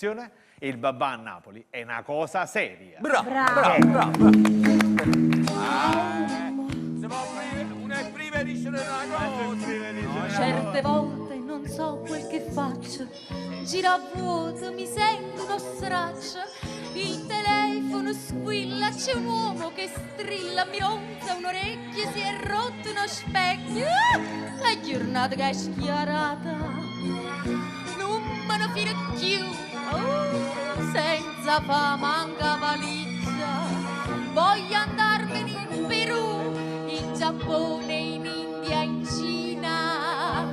Il babà a Napoli è una cosa seria. Bravo, Bravo. bravo, bravo, bravo. Si può un'esprime dicere una cosa. Certe volte non so quel che faccio, gira a vuoto, mi sento uno straccio, il telefono squilla, c'è un uomo che strilla, mi ronza un orecchio, si è rotto uno specchio, la giornata che è schiarata, non me ne filo più, senza fame, manca valigia, voglio andarmene in Perù, in Giappone, in India, in Cina,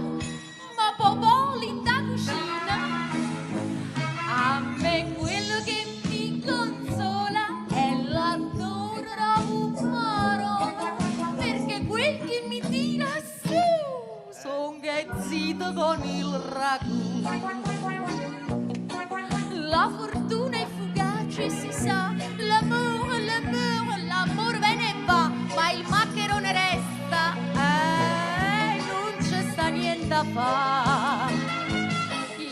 ma popoli in da cucina. A me quello che mi consola è l'adoro marona, perché quel che mi tira su son che zitto con il ragù. La fortuna è fugace, si sa, l'amore viene e va, ma il maccherone resta, non c'è sta niente da fa'.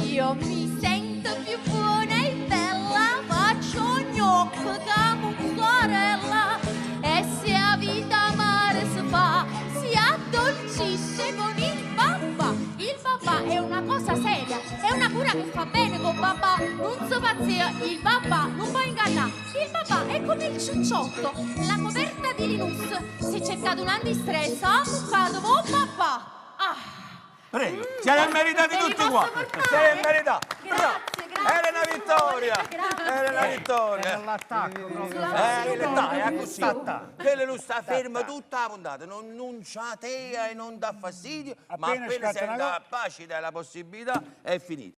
Io mi sento più buona e bella, faccio gnocco da mozzarella, e se a vita amare si fa, si addolcisce con il babà. Il babà è una cosa seria, è una cura che fa bene con babà, non so pazzia, il babà non può ingannare, il babà è come il ciucciotto, la coperta di Linus, se c'è caduto un anno di stress, ha bucato con babà. Prego, siete meritati tutti qua. Siete meritati. Grazie. Elena Vittoria. Elena Vittoria. È all'attacco proprio. È così. Quello non sta fermo tutta la puntata, non c'ha tea e non dà fastidio, ma appena scatta sente una la pace e la possibilità è finito.